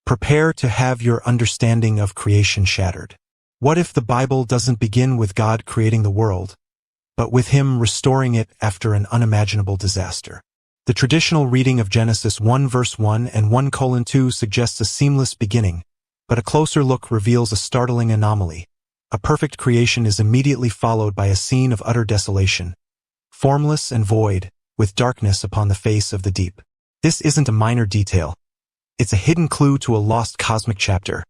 Prepare to have your understanding of creation shattered. What if the Bible doesn't begin with God creating the world, but with Him restoring it after an unimaginable disaster? The traditional reading of Genesis 1 verse 1 and 1:2 suggests a seamless beginning, but a closer look reveals a startling anomaly. A perfect creation is immediately followed by a scene of utter desolation, formless and void, with darkness upon the face of the deep. This isn't a minor detail. It's a hidden clue to a lost cosmic chapter,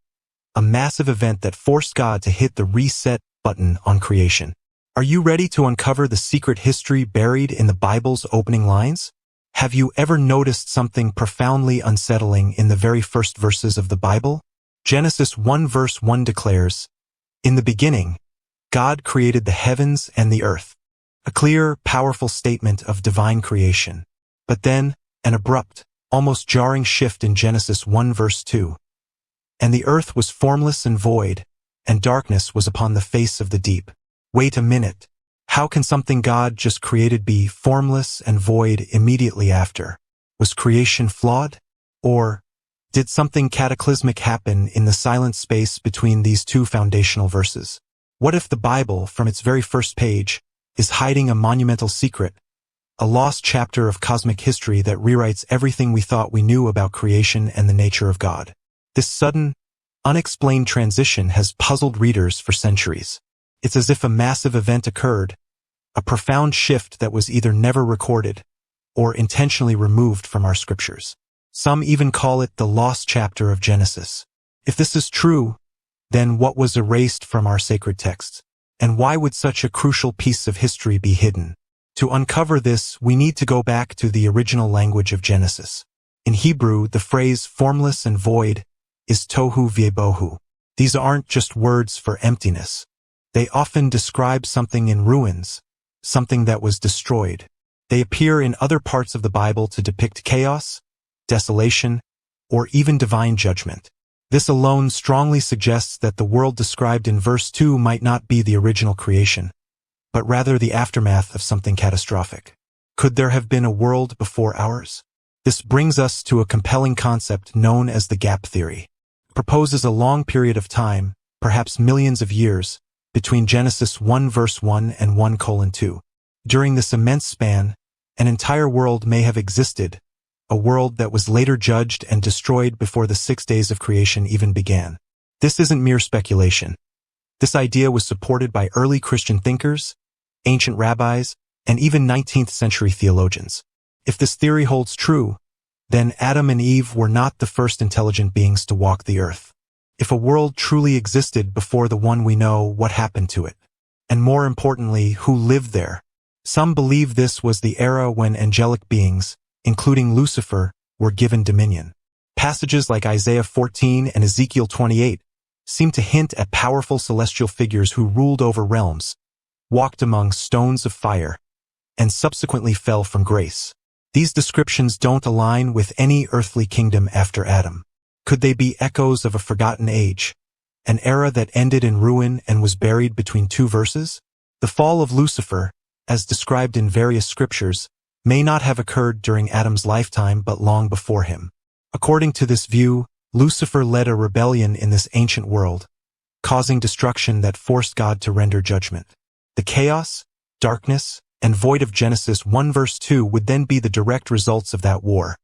a massive event that forced God to hit the reset button on creation. Are you ready to uncover the secret history buried in the Bible's opening lines? Have you ever noticed something profoundly unsettling in the very first verses of the Bible? Genesis 1 verse 1 declares, "In the beginning, God created the heavens and the earth." A clear, powerful statement of divine creation. But then, an abrupt, almost jarring shift in Genesis 1 verse 2. "And the earth was formless and void, and darkness was upon the face of the deep." Wait a minute. How can something God just created be formless and void immediately after? Was creation flawed? Or did something cataclysmic happen in the silent space between these two foundational verses? What if the Bible, from its very first page, is hiding a monumental secret, a lost chapter of cosmic history that rewrites everything we thought we knew about creation and the nature of God? This sudden, unexplained transition has puzzled readers for centuries. It's as if a massive event occurred, a profound shift that was either never recorded or intentionally removed from our scriptures. Some even call it the lost chapter of Genesis. If this is true, then what was erased from our sacred texts? And why would such a crucial piece of history be hidden? To uncover this, we need to go back to the original language of Genesis. In Hebrew, the phrase formless and void is tohu v'bohu. These aren't just words for emptiness. They often describe something in ruins, something that was destroyed. They appear in other parts of the Bible to depict chaos, desolation, or even divine judgment. This alone strongly suggests that the world described in verse 2 might not be the original creation, but rather the aftermath of something catastrophic. Could there have been a world before ours? This brings us to a compelling concept known as the gap theory. It proposes a long period of time, perhaps millions of years, between Genesis 1 verse 1 and 1:2. During this immense span, an entire world may have existed, a world that was later judged and destroyed before the 6 days of creation even began. This isn't mere speculation. This idea was supported by early Christian thinkers, ancient rabbis, and even 19th century theologians. If this theory holds true, then Adam and Eve were not the first intelligent beings to walk the earth. If a world truly existed before the one we know, what happened to it? And more importantly, who lived there? Some believe this was the era when angelic beings, including Lucifer, were given dominion. Passages like Isaiah 14 and Ezekiel 28 seem to hint at powerful celestial figures who ruled over realms, walked among stones of fire, and subsequently fell from grace. These descriptions don't align with any earthly kingdom after Adam. Could they be echoes of a forgotten age, an era that ended in ruin and was buried between two verses? The fall of Lucifer, as described in various scriptures, may not have occurred during Adam's lifetime but long before him. According to this view, Lucifer led a rebellion in this ancient world, causing destruction that forced God to render judgment. The chaos, darkness, and void of Genesis 1 verse 2 would then be the direct results of that war,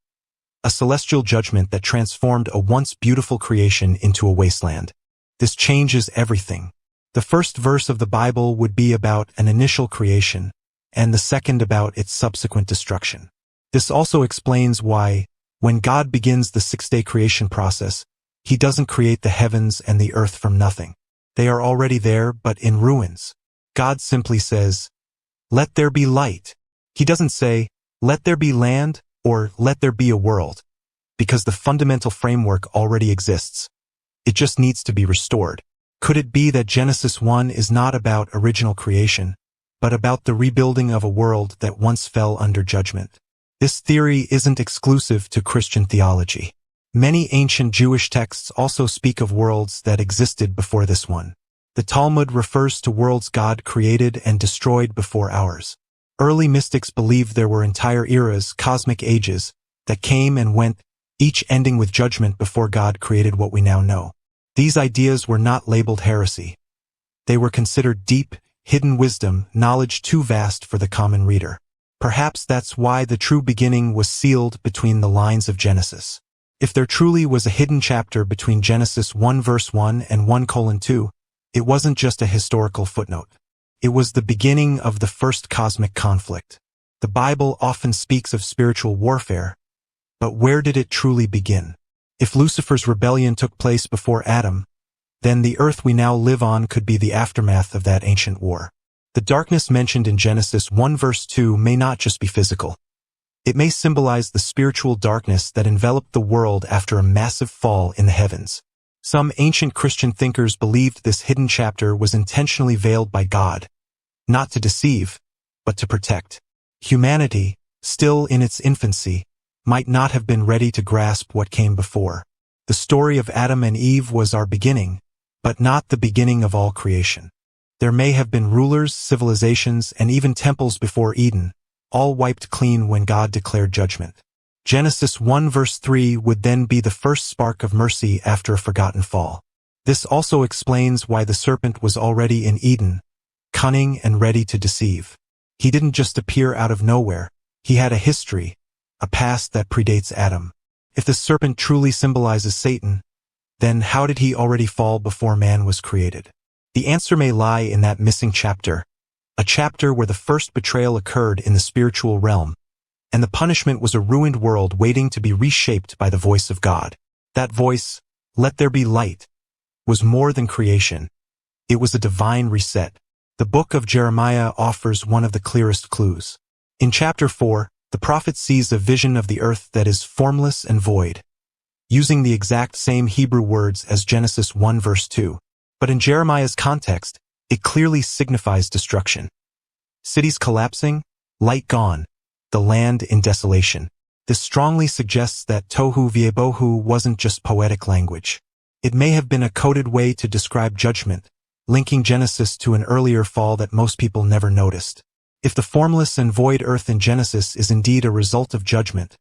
a celestial judgment that transformed a once beautiful creation into a wasteland. This changes everything. The first verse of the Bible would be about an initial creation, and the second about its subsequent destruction. This also explains why, when God begins the 6-day creation process, He doesn't create the heavens and the earth from nothing. They are already there, but in ruins. God simply says, "Let there be light." He doesn't say, "Let there be land," or "Let there be a world," because the fundamental framework already exists. It just needs to be restored. Could it be that Genesis 1 is not about original creation, but about the rebuilding of a world that once fell under judgment? This theory isn't exclusive to Christian theology. Many ancient Jewish texts also speak of worlds that existed before this one. The Talmud refers to worlds God created and destroyed before ours. Early mystics believed there were entire eras, cosmic ages, that came and went, each ending with judgment before God created what we now know. These ideas were not labeled heresy. They were considered deep, hidden wisdom, knowledge too vast for the common reader. Perhaps that's why the true beginning was sealed between the lines of Genesis. If there truly was a hidden chapter between Genesis 1 verse 1 and 1:2, it wasn't just a historical footnote. It was the beginning of the first cosmic conflict. The Bible often speaks of spiritual warfare, but where did it truly begin? If Lucifer's rebellion took place before Adam, then the earth we now live on could be the aftermath of that ancient war. The darkness mentioned in Genesis 1 verse 2 may not just be physical. It may symbolize the spiritual darkness that enveloped the world after a massive fall in the heavens. Some ancient Christian thinkers believed this hidden chapter was intentionally veiled by God, not to deceive, but to protect. Humanity, still in its infancy, might not have been ready to grasp what came before. The story of Adam and Eve was our beginning, but not the beginning of all creation. There may have been rulers, civilizations, and even temples before Eden, all wiped clean when God declared judgment. Genesis 1 verse 3 would then be the first spark of mercy after a forgotten fall. This also explains why the serpent was already in Eden, cunning and ready to deceive. He didn't just appear out of nowhere. He had a history, a past that predates Adam. If the serpent truly symbolizes Satan, then how did he already fall before man was created? The answer may lie in that missing chapter, a chapter where the first betrayal occurred in the spiritual realm, and the punishment was a ruined world waiting to be reshaped by the voice of God. That voice, "Let there be light," was more than creation. It was a divine reset. The book of Jeremiah offers one of the clearest clues. In chapter 4, the prophet sees a vision of the earth that is formless and void, using the exact same Hebrew words as Genesis 1 verse 2. But in Jeremiah's context, it clearly signifies destruction. Cities collapsing, light gone, the land in desolation. This strongly suggests that tohu v'ebohu wasn't just poetic language. It may have been a coded way to describe judgment, linking Genesis to an earlier fall that most people never noticed. If the formless and void earth in Genesis is indeed a result of judgment,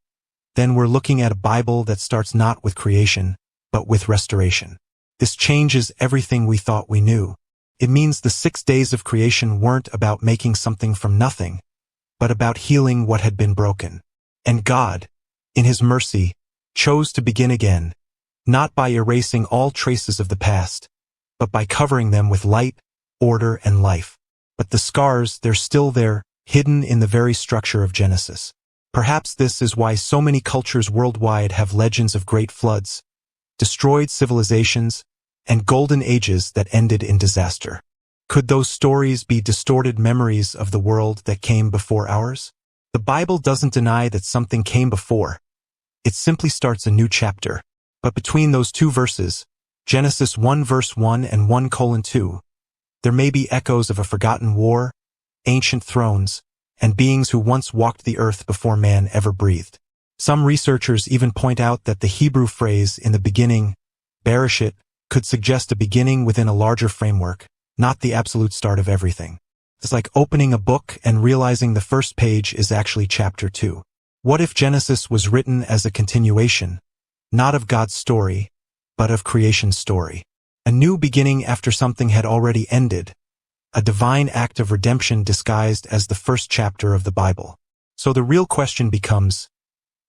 then we're looking at a Bible that starts not with creation, but with restoration. This changes everything we thought we knew. It means the 6 days of creation weren't about making something from nothing, but about healing what had been broken. And God, in His mercy, chose to begin again, not by erasing all traces of the past, but by covering them with light, order, and life. But the scars, they're still there, hidden in the very structure of Genesis. Perhaps this is why so many cultures worldwide have legends of great floods, destroyed civilizations, and golden ages that ended in disaster. Could those stories be distorted memories of the world that came before ours? The Bible doesn't deny that something came before. It simply starts a new chapter. But between those two verses, Genesis 1 verse 1 and 1:2, there may be echoes of a forgotten war, ancient thrones, and beings who once walked the earth before man ever breathed. Some researchers even point out that the Hebrew phrase in the beginning, bereshit, could suggest a beginning within a larger framework, not the absolute start of everything. It's like opening a book and realizing the first page is actually chapter 2. What if Genesis was written as a continuation, not of God's story, but of creation's story? A new beginning after something had already ended, a divine act of redemption disguised as the first chapter of the Bible. So the real question becomes,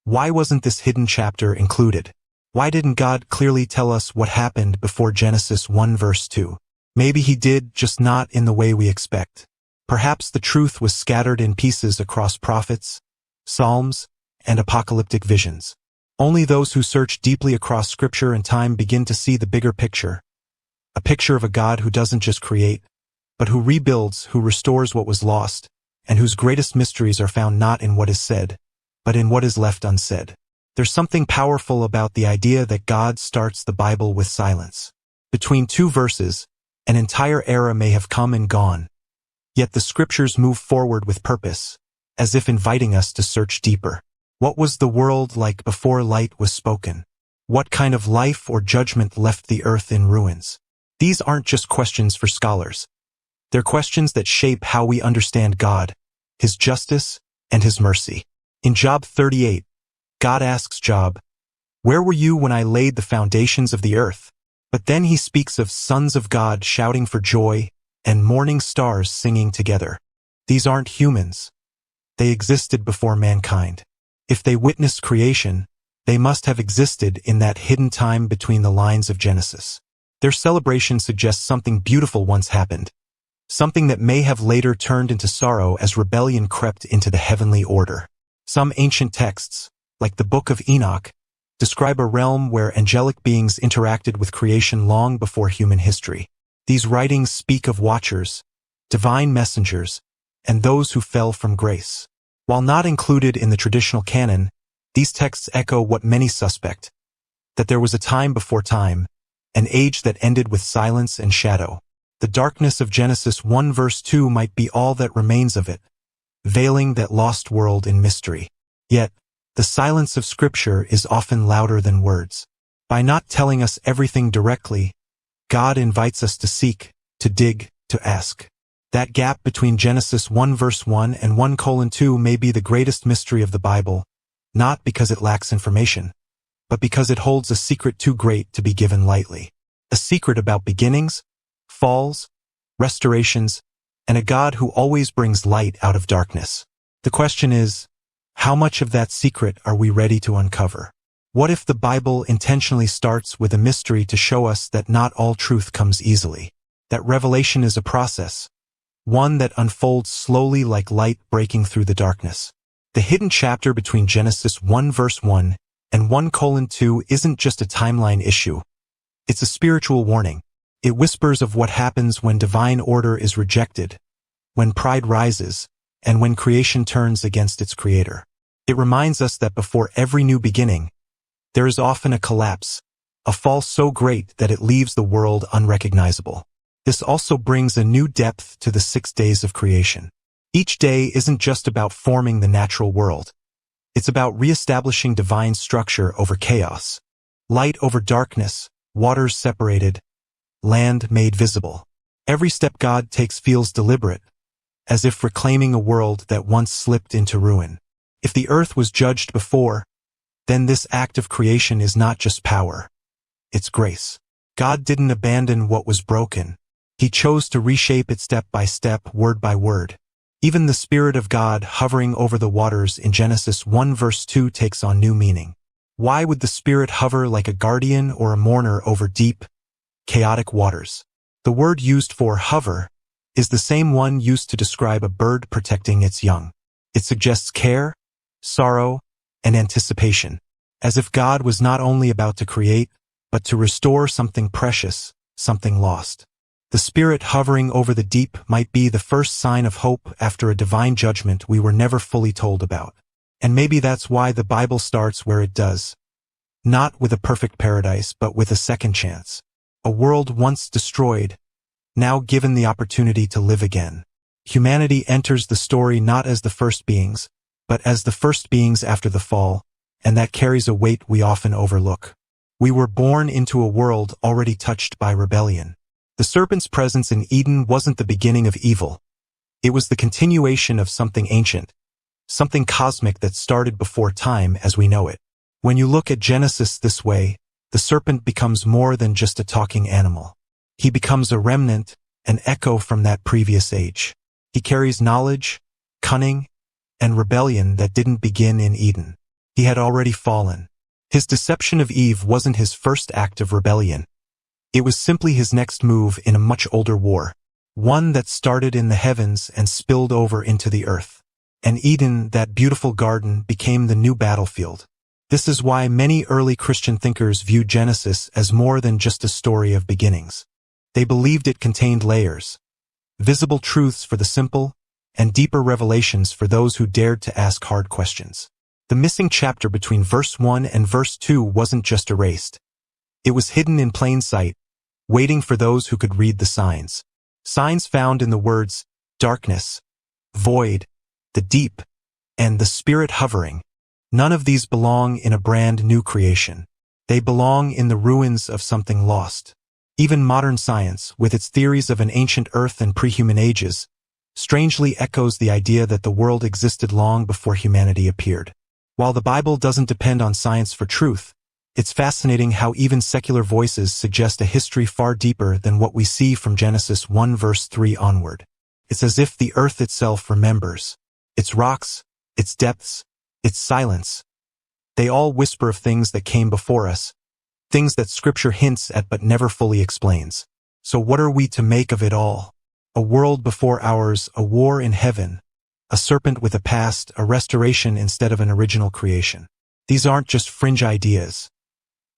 why wasn't this hidden chapter included? Why didn't God clearly tell us what happened before Genesis 1 verse 2? Maybe He did, just not in the way we expect. Perhaps the truth was scattered in pieces across prophets, psalms, and apocalyptic visions. Only those who search deeply across scripture and time begin to see the bigger picture. A picture of a God who doesn't just create, but who rebuilds, who restores what was lost, and whose greatest mysteries are found not in what is said, but in what is left unsaid. There's something powerful about the idea that God starts the Bible with silence. Between two verses, an entire era may have come and gone, yet the scriptures move forward with purpose, as if inviting us to search deeper. What was the world like before light was spoken? What kind of life or judgment left the earth in ruins? These aren't just questions for scholars. They're questions that shape how we understand God, His justice, and His mercy. In Job 38, God asks Job, Where were you when I laid the foundations of the earth? But then he speaks of sons of God shouting for joy and morning stars singing together. These aren't humans. They existed before mankind. If they witnessed creation, they must have existed in that hidden time between the lines of Genesis. Their celebration suggests something beautiful once happened, something that may have later turned into sorrow as rebellion crept into the heavenly order. Some ancient texts, like the Book of Enoch, describe a realm where angelic beings interacted with creation long before human history. These writings speak of watchers, divine messengers, and those who fell from grace. While not included in the traditional canon, these texts echo what many suspect, that there was a time before time, an age that ended with silence and shadow. The darkness of Genesis 1 verse 2 might be all that remains of it, veiling that lost world in mystery. Yet, the silence of Scripture is often louder than words. By not telling us everything directly, God invites us to seek, to dig, to ask. That gap between Genesis 1 verse 1 and 1:2 may be the greatest mystery of the Bible, not because it lacks information, but because it holds a secret too great to be given lightly. A secret about beginnings, falls, restorations, and a God who always brings light out of darkness. The question is, how much of that secret are we ready to uncover? What if the Bible intentionally starts with a mystery to show us that not all truth comes easily? That revelation is a process, one that unfolds slowly like light breaking through the darkness. The hidden chapter between Genesis 1 verse 1 and 1:2 isn't just a timeline issue. It's a spiritual warning. It whispers of what happens when divine order is rejected, when pride rises, and when creation turns against its creator. It reminds us that before every new beginning, there is often a collapse, a fall so great that it leaves the world unrecognizable. This also brings a new depth to the 6 days of creation. Each day isn't just about forming the natural world. It's about reestablishing divine structure over chaos, light over darkness, waters separated, land made visible. Every step God takes feels deliberate, as if reclaiming a world that once slipped into ruin. If the earth was judged before, then this act of creation is not just power, it's grace. God didn't abandon what was broken. He chose to reshape it step by step, word by word. Even the Spirit of God hovering over the waters in Genesis 1 verse 2 takes on new meaning. Why would the Spirit hover like a guardian or a mourner over deep, chaotic waters? The word used for hover is the same one used to describe a bird protecting its young. It suggests care, sorrow, and anticipation, as if God was not only about to create, but to restore something precious, something lost. The Spirit hovering over the deep might be the first sign of hope after a divine judgment we were never fully told about. And maybe that's why the Bible starts where it does. Not with a perfect paradise, but with a second chance. A world once destroyed, now given the opportunity to live again. Humanity enters the story not as the first beings, but as the first beings after the fall, and that carries a weight we often overlook. We were born into a world already touched by rebellion. The serpent's presence in Eden wasn't the beginning of evil. It was the continuation of something ancient, something cosmic that started before time as we know it. When you look at Genesis this way, the serpent becomes more than just a talking animal. He becomes a remnant, an echo from that previous age. He carries knowledge, cunning, and rebellion that didn't begin in Eden. He had already fallen. His deception of Eve wasn't his first act of rebellion. It was simply his next move in a much older war, one that started in the heavens and spilled over into the earth. And Eden, that beautiful garden, became the new battlefield. This is why many early Christian thinkers viewed Genesis as more than just a story of beginnings. They believed it contained layers, visible truths for the simple, and deeper revelations for those who dared to ask hard questions. The missing chapter between verse 1 and verse 2 wasn't just erased. It was hidden in plain sight, waiting for those who could read the signs. Signs found in the words, darkness, void, the deep, and the Spirit hovering. None of these belong in a brand new creation. They belong in the ruins of something lost. Even modern science, with its theories of an ancient earth and pre-human ages, strangely echoes the idea that the world existed long before humanity appeared. While the Bible doesn't depend on science for truth, It's fascinating how even secular voices suggest a history far deeper than what we see from Genesis 1 verse 3 onward. It's as if the earth itself remembers. Its rocks, its depths, its silence. They all whisper of things that came before us, things that Scripture hints at but never fully explains. So what are we to make of it all? A world before ours, a war in heaven, a serpent with a past, a restoration instead of an original creation. These aren't just fringe ideas.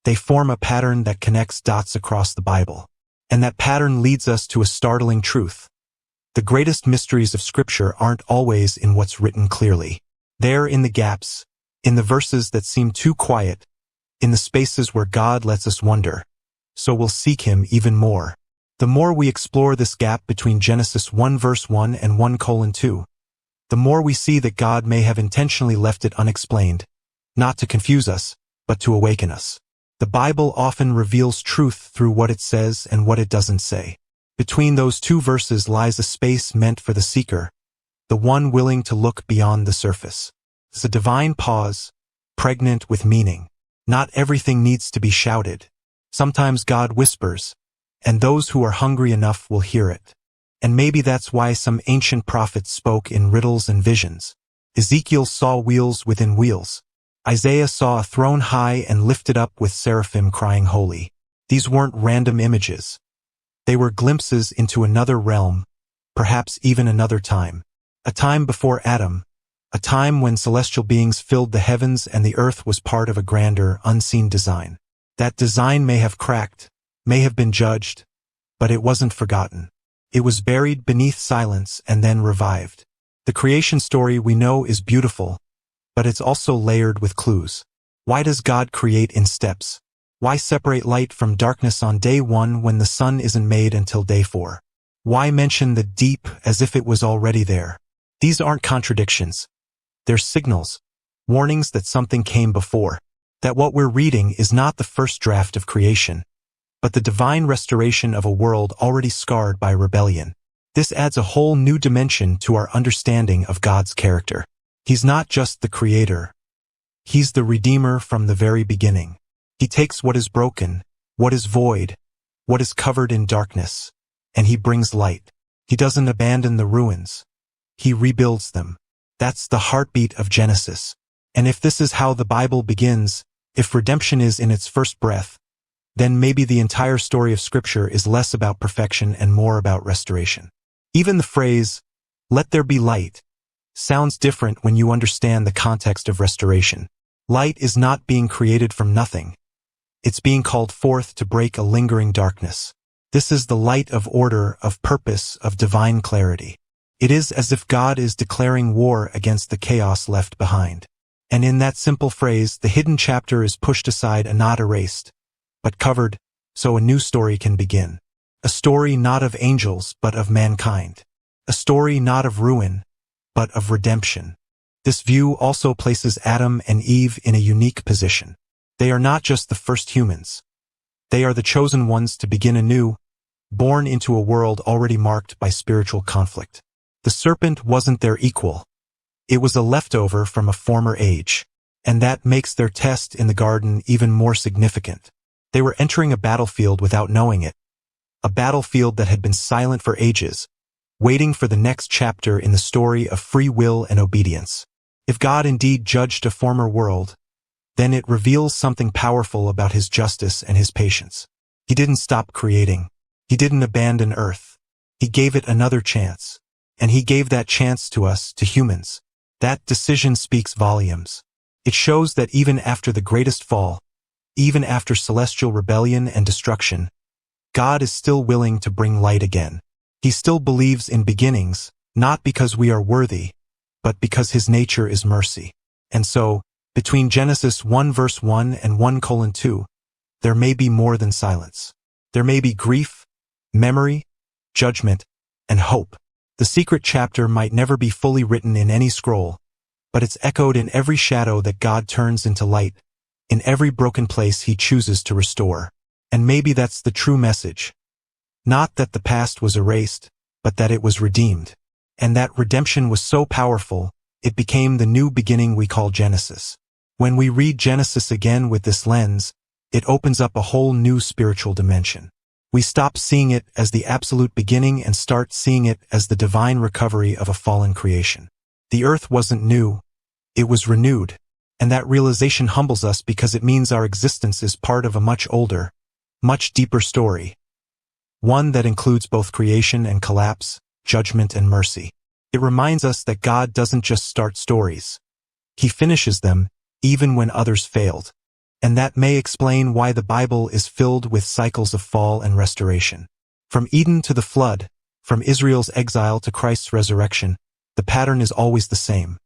They form a pattern that connects dots across the Bible. And that pattern leads us to a startling truth. The greatest mysteries of Scripture aren't always in what's written clearly. They're in the gaps, in the verses that seem too quiet, in the spaces where God lets us wonder. So we'll seek Him even more. The more we explore this gap between Genesis 1 verse 1 and 1:2, the more we see that God may have intentionally left it unexplained, not to confuse us, but to awaken us. The Bible often reveals truth through what it says and what it doesn't say. Between those two verses lies a space meant for the seeker, the one willing to look beyond the surface. It's a divine pause, pregnant with meaning. Not everything needs to be shouted. Sometimes God whispers, and those who are hungry enough will hear it. And maybe that's why some ancient prophets spoke in riddles and visions. Ezekiel saw wheels within wheels. Isaiah saw a throne high and lifted up with seraphim crying holy. These weren't random images. They were glimpses into another realm, perhaps even another time. A time before Adam, a time when celestial beings filled the heavens and the earth was part of a grander, unseen design. That design may have cracked, may have been judged, but it wasn't forgotten. It was buried beneath silence and then revived. The creation story we know is beautiful, but it's also layered with clues. Why does God create in steps? Why separate light from darkness on day 1 when the sun isn't made until day 4? Why mention the deep as if it was already there? These aren't contradictions. They're signals, warnings that something came before, that what we're reading is not the first draft of creation, but the divine restoration of a world already scarred by rebellion. This adds a whole new dimension to our understanding of God's character. He's not just the creator. He's the redeemer from the very beginning. He takes what is broken, what is void, what is covered in darkness, and He brings light. He doesn't abandon the ruins. He rebuilds them. That's the heartbeat of Genesis. And if this is how the Bible begins, if redemption is in its first breath, then maybe the entire story of Scripture is less about perfection and more about restoration. Even the phrase, "Let there be light," sounds different when you understand the context of restoration. Light is not being created from nothing. It's being called forth to break a lingering darkness. This is the light of order, of purpose, of divine clarity. It is as if God is declaring war against the chaos left behind. And in that simple phrase, the hidden chapter is pushed aside and not erased, but covered, so a new story can begin. A story not of angels, but of mankind. A story not of ruin, but of redemption. This view also places Adam and Eve in a unique position. They are not just the first humans. They are the chosen ones to begin anew, born into a world already marked by spiritual conflict. The serpent wasn't their equal. It was a leftover from a former age, and that makes their test in the garden even more significant. They were entering a battlefield without knowing it, a battlefield that had been silent for ages, waiting for the next chapter in the story of free will and obedience. If God indeed judged a former world, then it reveals something powerful about His justice and His patience. He didn't stop creating. He didn't abandon Earth. He gave it another chance. And He gave that chance to us, to humans. That decision speaks volumes. It shows that even after the greatest fall, even after celestial rebellion and destruction, God is still willing to bring light again. He still believes in beginnings, not because we are worthy, but because His nature is mercy. And so, between Genesis 1 verse 1 and 1:2, there may be more than silence. There may be grief, memory, judgment, and hope. The secret chapter might never be fully written in any scroll, but it's echoed in every shadow that God turns into light, in every broken place He chooses to restore. And maybe that's the true message. Not that the past was erased, but that it was redeemed. And that redemption was so powerful, it became the new beginning we call Genesis. When we read Genesis again with this lens, it opens up a whole new spiritual dimension. We stop seeing it as the absolute beginning and start seeing it as the divine recovery of a fallen creation. The earth wasn't new, it was renewed, and that realization humbles us because it means our existence is part of a much older, much deeper story. One that includes both creation and collapse, judgment and mercy. It reminds us that God doesn't just start stories. He finishes them, even when others failed. And that may explain why the Bible is filled with cycles of fall and restoration. From Eden to the flood, from Israel's exile to Christ's resurrection, the pattern is always the same.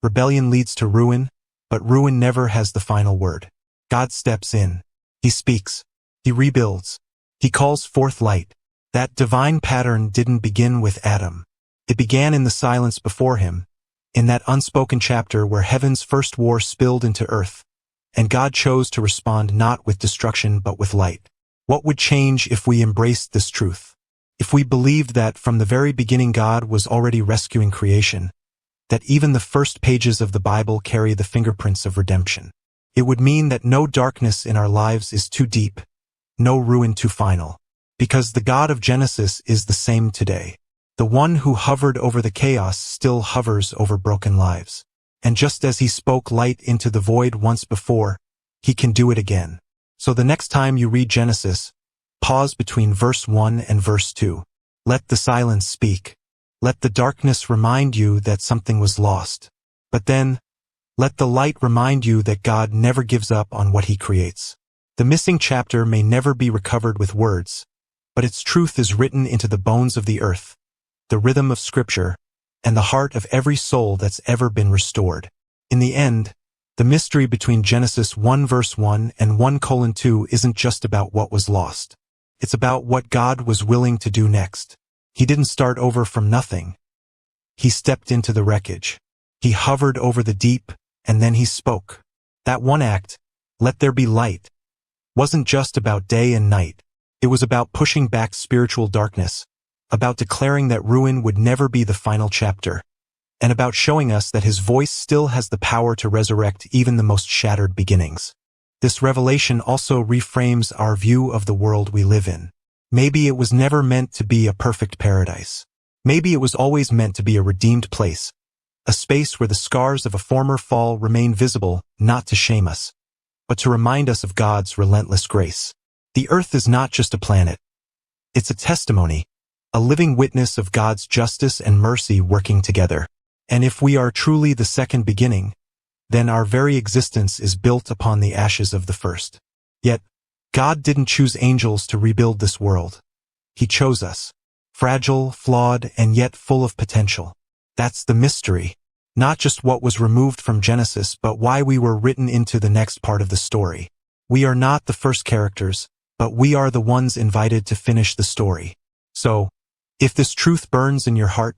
Rebellion leads to ruin, but ruin never has the final word. God steps in. He speaks. He rebuilds. He calls forth light. That divine pattern didn't begin with Adam. It began in the silence before him, in that unspoken chapter where heaven's first war spilled into earth, and God chose to respond not with destruction but with light. What would change if we embraced this truth? If we believed that from the very beginning God was already rescuing creation, that even the first pages of the Bible carry the fingerprints of redemption? It would mean that no darkness in our lives is too deep, no ruin too final, because the God of Genesis is the same today. The one who hovered over the chaos still hovers over broken lives. And just as he spoke light into the void once before, he can do it again. So the next time you read Genesis, pause between verse 1 and verse 2. Let the silence speak. Let the darkness remind you that something was lost. But then, let the light remind you that God never gives up on what he creates. The missing chapter may never be recovered with words, but its truth is written into the bones of the earth, the rhythm of Scripture, and the heart of every soul that's ever been restored. In the end, the mystery between Genesis 1 verse 1 and 1:2 isn't just about what was lost. It's about what God was willing to do next. He didn't start over from nothing. He stepped into the wreckage. He hovered over the deep, and then he spoke. That one act, let there be light, wasn't just about day and night. It was about pushing back spiritual darkness, about declaring that ruin would never be the final chapter, and about showing us that his voice still has the power to resurrect even the most shattered beginnings. This revelation also reframes our view of the world we live in. Maybe it was never meant to be a perfect paradise. Maybe it was always meant to be a redeemed place, a space where the scars of a former fall remain visible, not to shame us, but to remind us of God's relentless grace. The earth is not just a planet. It's a testimony, a living witness of God's justice and mercy working together. And if we are truly the second beginning, then our very existence is built upon the ashes of the first. Yet, God didn't choose angels to rebuild this world. He chose us, fragile, flawed, and yet full of potential. That's the mystery. Not just what was removed from Genesis, but why we were written into the next part of the story. We are not the first characters, but we are the ones invited to finish the story. So, if this truth burns in your heart,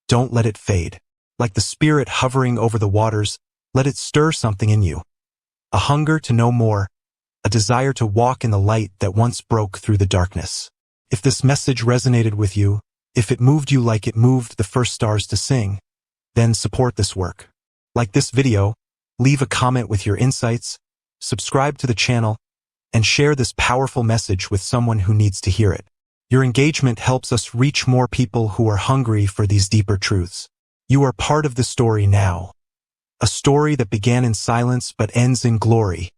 don't let it fade. Like the Spirit hovering over the waters, let it stir something in you. A hunger to know more, a desire to walk in the light that once broke through the darkness. If this message resonated with you, if it moved you like it moved the first stars to sing, then support this work. Like this video, leave a comment with your insights, subscribe to the channel, and share this powerful message with someone who needs to hear it. Your engagement helps us reach more people who are hungry for these deeper truths. You are part of the story now. A story that began in silence but ends in glory.